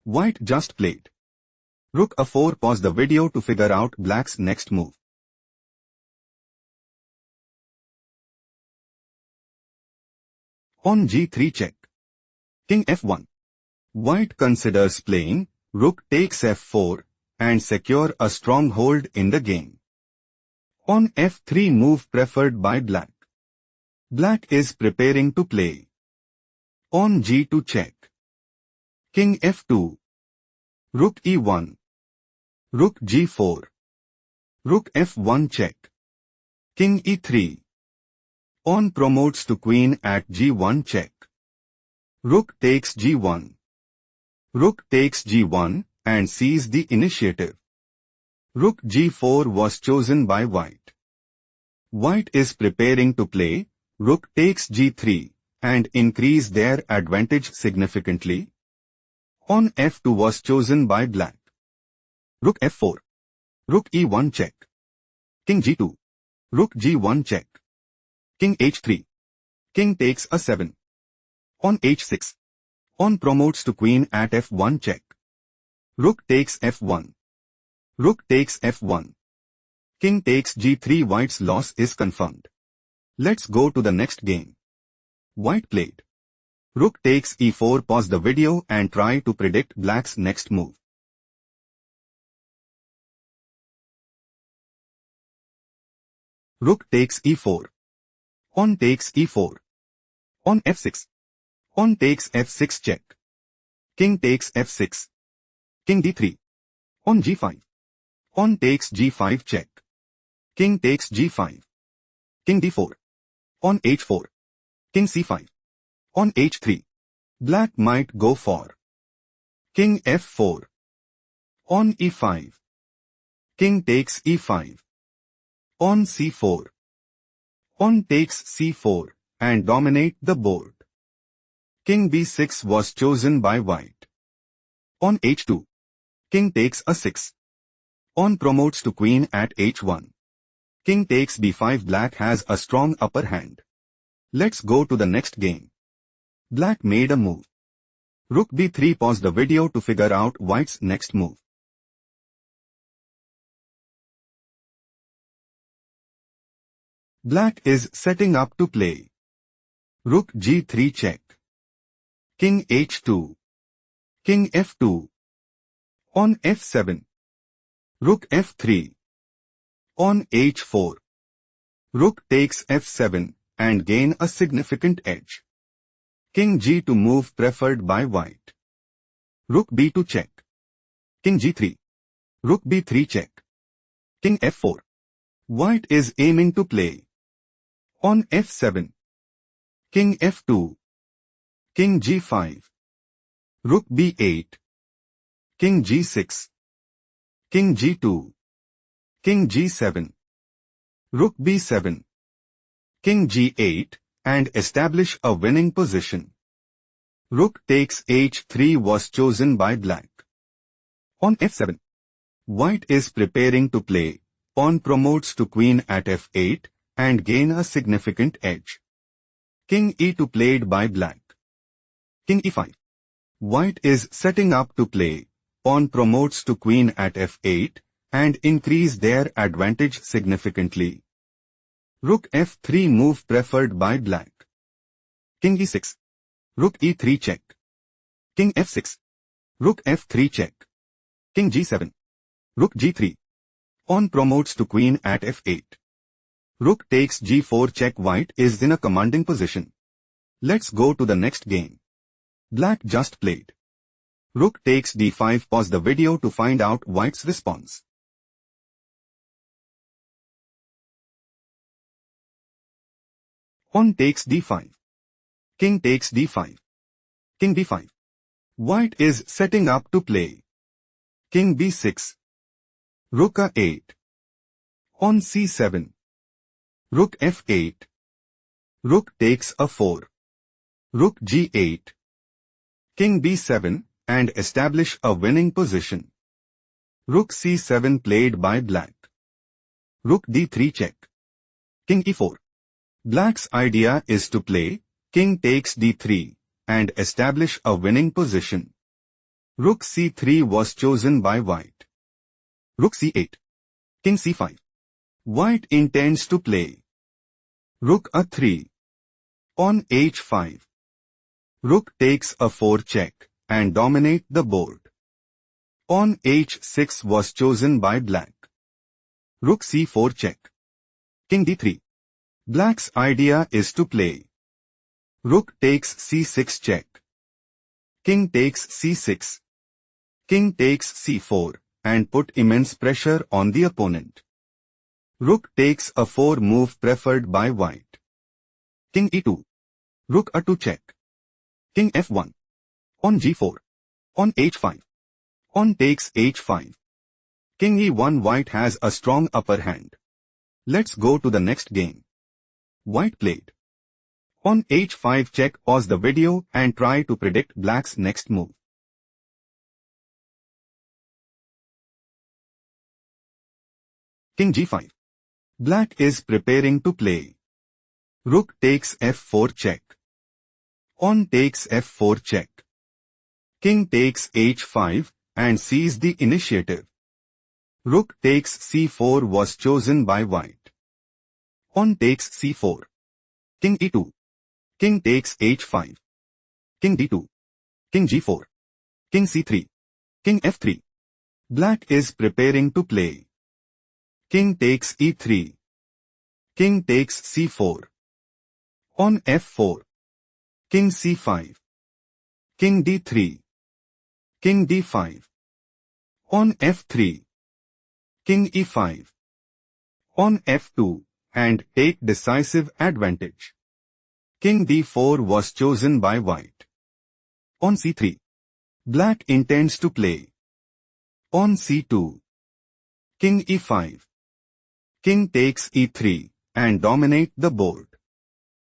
White just played. Rook a4. Pause the video to figure out black's next move. On g3 check. King f1. White considers playing rook takes f4 and secure a stronghold in the game. On f3 move preferred by black. Black is preparing to play. On g2 check. King f2. Rook e1. Rook g4. Rook f1 check. King e3. Pawn promotes to queen at g1 check. Rook takes g1. Rook takes g1 and seizes the initiative. Rook g4 was chosen by white. White is preparing to play rook takes g3 and increase their advantage significantly. Pawn f2 was chosen by black. Rook f4. Rook e1 check. King g2. Rook g1 check. King h3. King takes a 7. On h6. Pawn promotes to queen at f1 check. Rook takes f1. Rook takes f1. King takes g3. White's loss is confirmed. Let's go to the next game. White played. Rook takes e4. Pause the video and try to predict black's next move. Rook takes e4. Pawn takes e4. On f6. Pawn takes f6 check. King takes f6. King d3. On g5. Pawn takes g5 check. King takes g5. King d4. On h4. King c5. On h3. Black might go for King f4. On e5. King takes e5. On c4. Pawn takes c4 and dominate the board. King b6 was chosen by white. On h2. King takes a 6. Pawn promotes to queen at h1. King takes b5. Black has a strong upper hand. Let's go to the next game. Black made a move. Rook b3. Pause the video to figure out white's next move. Black is setting up to play. Rook g3 check. King h2. King f2. On f7. Rook f3. On h4. Rook takes f7 and gain a significant edge. King g2 move preferred by white. Rook b2 check. King g3. Rook b3 check. King f4. White is aiming to play. On f7. King f2. King g5. Rook b8. King g6. King g2. King g7. Rook b7. King g8 and establish a winning position. Rook takes h3 was chosen by black. On f7. White is preparing to play. Pawn promotes to queen at f8 and gain a significant edge. King e2 played by black. King e5. White is setting up to play. Pawn promotes to queen at f8 and increase their advantage significantly. Rook f3 move preferred by black. King e6. Rook e3 check. King f6. Rook f3 check. King g7. Rook g3. Pawn promotes to queen at f8. Rook takes g4 check. White is in a commanding position. Let's go to the next game. Black just played. Rook takes d5. Pause the video to find out white's response. Pawn takes d5. King takes d5. King b5. White is setting up to play. King b6. Rook a8. On c7. Rook f8. Rook takes a 4. Rook g8. King b7 and establish a winning position. Rook c7 played by black. Rook d3 check. King e4. Black's idea is to play King takes d3 and establish a winning position. Rook c3 was chosen by white. Rook c8. King c5. White intends to play. Rook a3. On h5. Rook takes a 4 check and dominate the board. On h6 was chosen by black. Rook c4 check. King d3. Black's idea is to play. Rook takes c6 check. King takes c6. King takes c4 and put immense pressure on the opponent. Rook takes a 4 move preferred by white. King e2. Rook a2 check. King f1. On g4. On h5. On takes h5. King e1. White has a strong upper hand. Let's go to the next game. White played. On h5 check. Pause the video and try to predict black's next move. King g5. Black is preparing to play. Rook takes f4 check. On takes f4 check. King takes h5 and seizes the initiative. Rook takes c4 was chosen by white. On takes c4. King e2. King takes h5. King d2. King g4. King c3. King f3. Black is preparing to play. King takes e3. King takes c4. On f4. King c5. King d3. King d5. On f3. King e5. On f2 and take decisive advantage. King d4 was chosen by white. On c3. Black intends to play. On c2. King e5. King takes e3 and dominate the board.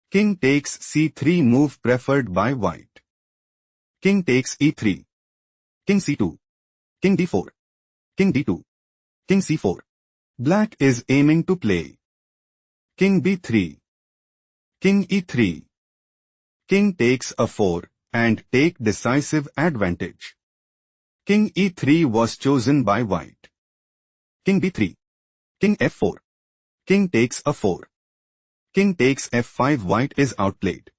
King takes c3 move preferred by white. King takes e3. King c2. King d4. King d2. King c4. Black is aiming to play. King b3. King e3. King takes a 4 and take decisive advantage. King e3 was chosen by white. King b3. King f4. King takes a 4. King takes f5. White is outplayed.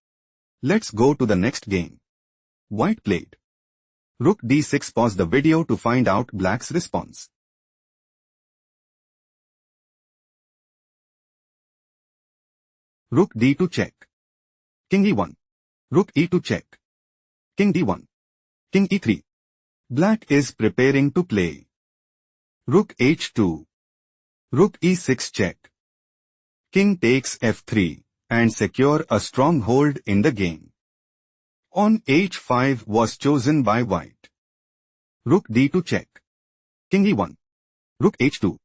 Let's go to the next game. White played. Rook d6. Pause the video to find out black's response. Rook d2 check. King e1. Rook e2 check. King d1. King e3. Black is preparing to play. Rook h2. Rook e6 check. King takes f3 and secure a strong hold in the game. On h5 was chosen by white. Rook d2 check. King e1. Rook h2.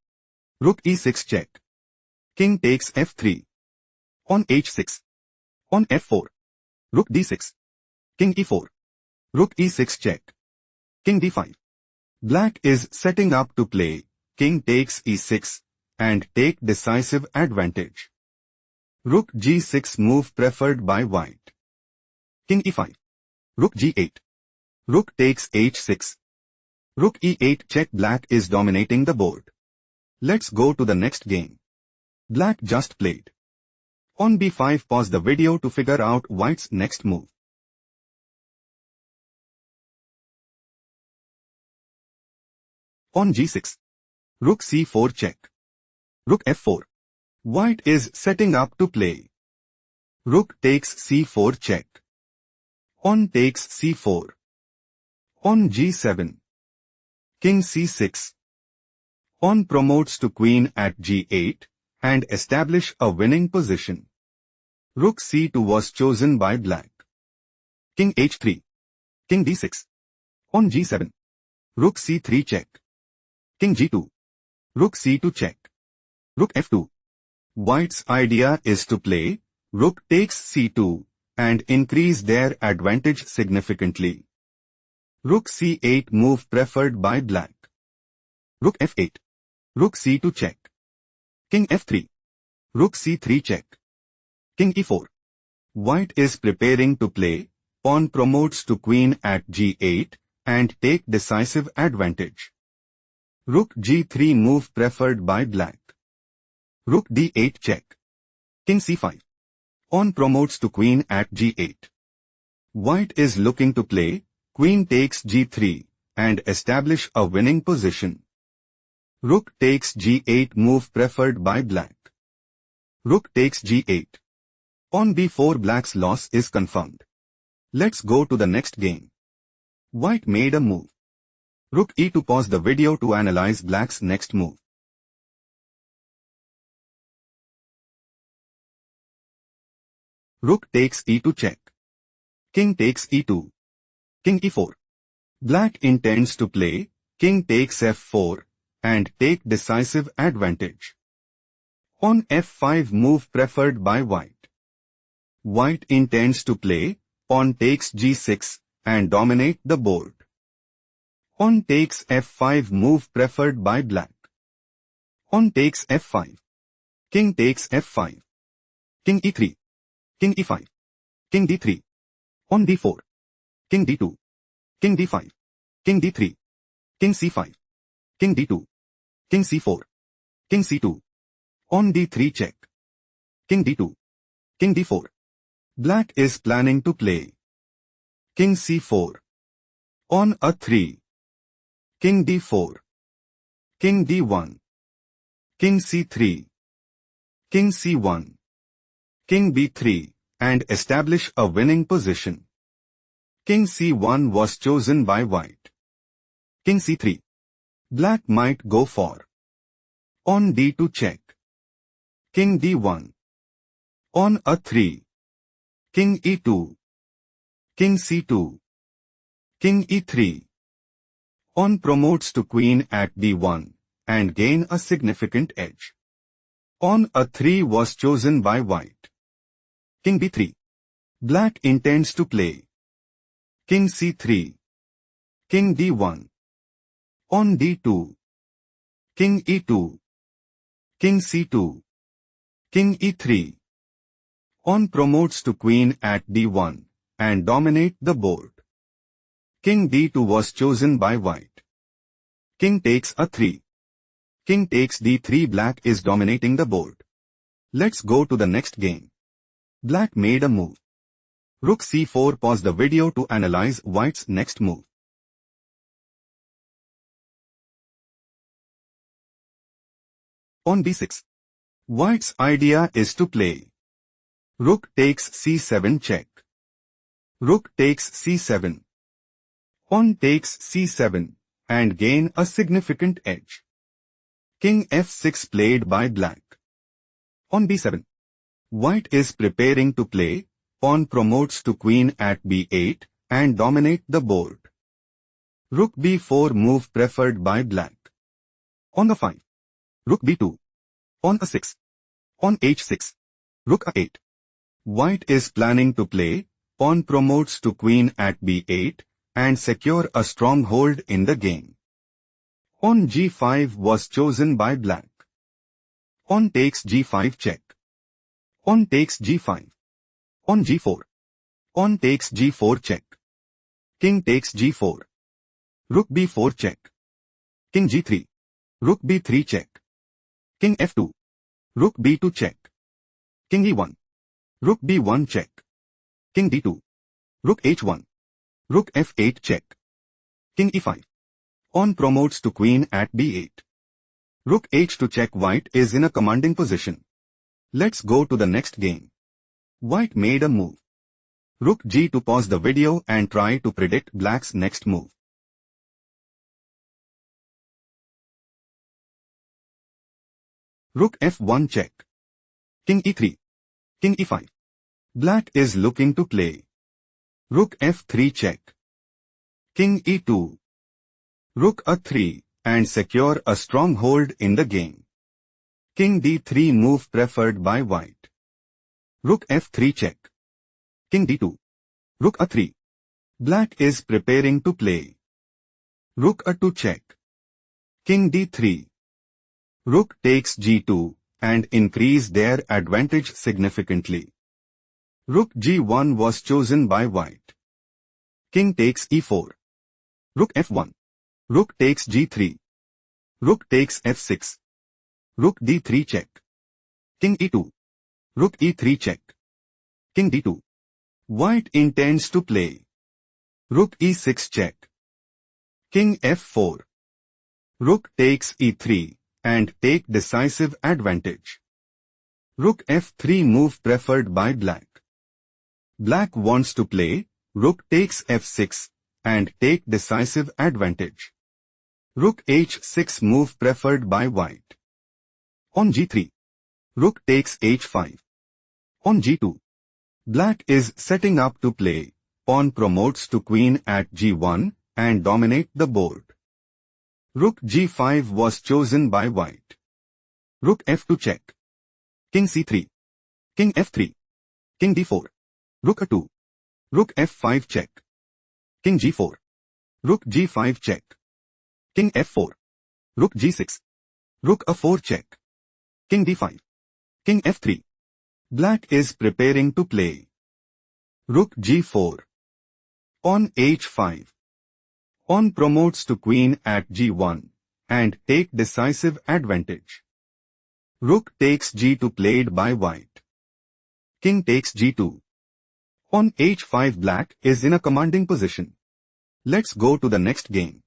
Rook e6 check. King takes f3. On h6. On f4. Rook d6. King e4. Rook e6 check. King d5. Black is setting up to play. King takes e6 and take decisive advantage. Rook g6 move preferred by white. King e5. Rook g8. Rook takes h6. Rook e8 check. Black is dominating the board. Let's go to the next game. Black just played. On b5. Pause the video to figure out white's next move. On g6. Rook c4 check. Rook f4. White is setting up to play. Rook takes c4 check. On takes c4. On g7. King c6. On promotes to queen at g8 and establish a winning position. Rook c2 was chosen by black. King h3. King d6. On g7. Rook c3 check. King g2. Rook c2 check. Rook f2. White's idea is to play. Rook takes c2 and increase their advantage significantly. Rook c8 move preferred by black. Rook f8. Rook c2 check. King f3. Rook c3 check. King e4. White is preparing to play. Pawn promotes to queen at g8 and take decisive advantage. Rook g3 move preferred by black. Rook d8 check. King c5. Pawn promotes to queen at g8. White is looking to play queen takes g3 and establish a winning position. Rook takes g8 move preferred by black. Rook takes g8. On b4 black's loss is confirmed. Let's go to the next game. White made a move. Rook e2. Pause the video to analyze black's next move. Rook takes e2 check. King takes e2. King e4. Black intends to play king takes f4 and take decisive advantage. On f5 move preferred by white. White intends to play pawn takes g6 and dominate the board. Pawn takes f5 move preferred by black. Pawn takes f5. King takes f5. King e3. King e5. King d3. Pawn d4. King d2. King d5. King d3. King c5. King d2. King c4. King c2. Pawn d3 check. King d2. King d4. Black is planning to play king c4. Pawn a3. King d4. King d1. King c3. King c1. King b3 and establish a winning position. King c1 was chosen by white. King c3. Black might go for pawn d2 check. King d1. Pawn a3. King e2. King c2. King e3. Pawn promotes to queen at b1 and gain a significant edge. Pawn a3 was chosen by white. King b3. Black intends to play king c3. King d1. Pawn d2. King e2. King c2. King e3. Pawn promotes to queen at d1 and dominate the board. King d2 was chosen by white. King takes a3. King takes d3. Black is dominating the board. Let's go to the next game. Black made a move. Rook c4. Pause the video to analyze white's next move. Pawn b6. White's idea is to play rook takes c7 check. Rook takes c7. Pawn takes c7 and gain a significant edge. King f6 played by black. Pawn b7. White is preparing to play pawn promotes to queen at b8 and dominate the board. Rook b4 move preferred by black. On the 5. Rook b2. Pawn a6. Pawn h6. Rook a8. White is planning to play pawn promotes to queen at b8 and secure a stronghold in the game. Pawn g5 was chosen by black. Pawn takes g5 check. Pawn takes g5. Pawn g4. Pawn takes g4 check. King takes g4. Rook b4 check. King g3. Rook b3 check. King f2. Rook b2 check. King e1. Rook b1 check. King d2. Rook h1. Rook f8 check. King e5. Pawn promotes to queen at b8. Rook h2 check. White is in a commanding position. Let's go to the next game. White made a move. Rook g2. Pause the video and try to predict black's next move. Rook f1 check. King e3. King e5. Black is looking to play rook f3 check. King e2. Rook a3 and secure a stronghold in the game. King d3 move preferred by white. Rook f3 check. King d2. Rook a3. Black is preparing to play rook a2 check. King d3. Rook takes g2 and increase their advantage significantly. Rook g1 was chosen by white. King takes e4. Rook f1. Rook takes g3. Rook takes f6. Rook d3 check. King e2. Rook e3 check. King d2. White intends to play. Rook e6 check. King f4. Rook takes e3 and take decisive advantage. Rook f3 move preferred by black. Black wants to play rook takes f6 and take decisive advantage. Rook h6 move preferred by white. On g3. Rook takes h5. On g2. Black is setting up to play. Pawn promotes to queen at g1 and dominate the board. Rook g5 was chosen by white. Rook f2 check. King c3. King f3. King d4. Rook a2. Rook f5 check. King g4. Rook g5 check. King f4. Rook g6. Rook a4 check. King d5. King f3. Black is preparing to play. Rook g4. Pawn h5. Pawn promotes to queen at g1 and take decisive advantage. Rook takes g2 played by white. King takes g2. On h5 black is in a commanding position. Let's go to the next game.